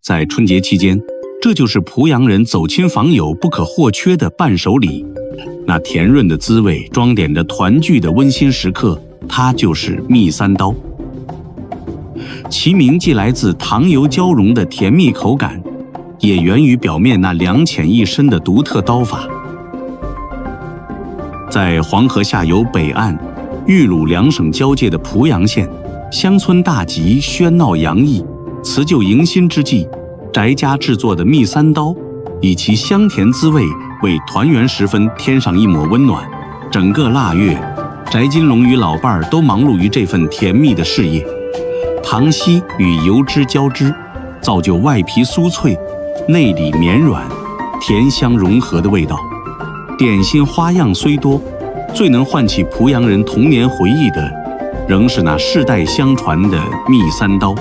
在春节期间，这就是濮阳人走亲访友不可或缺的伴手礼。那甜润的滋味，装点着团聚的温馨时刻，它就是蜜三刀。其名既来自糖油交融的甜蜜口感，也源于表面那两浅一深的独特刀法。在黄河下游北岸、豫鲁两省交界的濮阳县，乡村大集喧闹洋溢，辞旧迎新之际，翟家制作的蜜三刀，以其香甜滋味为团圆时分添上一抹温暖。整个腊月，翟金龙与老伴儿都忙碌于这份甜蜜的事业。糖稀与油脂交织，造就外皮酥脆、内里绵软、甜香融合的味道。点心花样虽多，最能唤起濮阳人童年回忆的，仍是那世代相传的蜜三刀。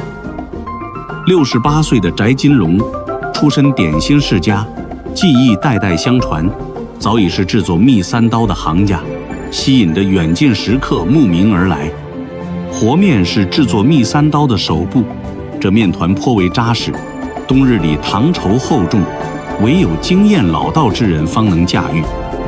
68岁的翟金龙，出身点心世家，技艺代代相传，早已是制作蜜三刀的行家，吸引着远近食客慕名而来。和面是制作蜜三刀的首步，这面团颇为扎实，冬日里糖稠厚重，唯有经验老道之人方能驾驭。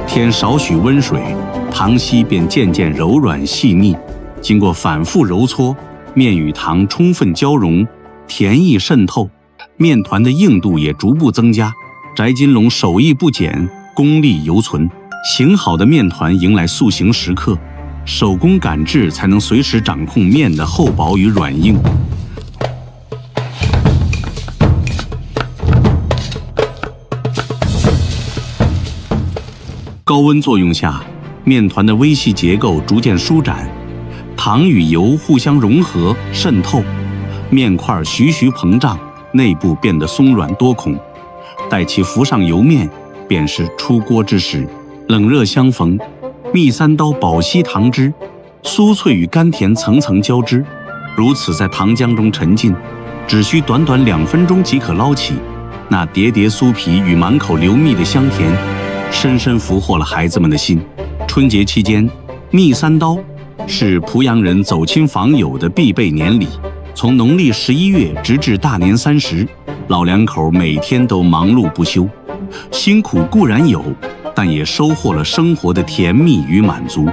添少许温水，糖稀便渐渐柔软细腻，经过反复揉搓，面与糖充分交融，甜意渗透，面团的硬度也逐步增加。翟金龙手艺不减，功力犹存，形好的面团迎来塑形时刻，手工赶制才能随时掌控面的厚薄与软硬。高温作用下，面团的微细结构逐渐舒展，糖与油互相融合渗透，面块徐徐膨胀，内部变得松软多孔。待其浮上油面，便是出锅之时。冷热相逢，蜜三刀饱吸糖汁，酥脆与甘甜层层交织，如此在糖浆中沉浸，只需短短2分钟即可捞起。那叠叠酥皮与满口流蜜的香甜，深深俘获了孩子们的心。春节期间，蜜三刀是濮阳人走亲访友的必备年礼。从农历11月直至大年30，老两口每天都忙碌不休，辛苦固然有，但也收获了生活的甜蜜与满足。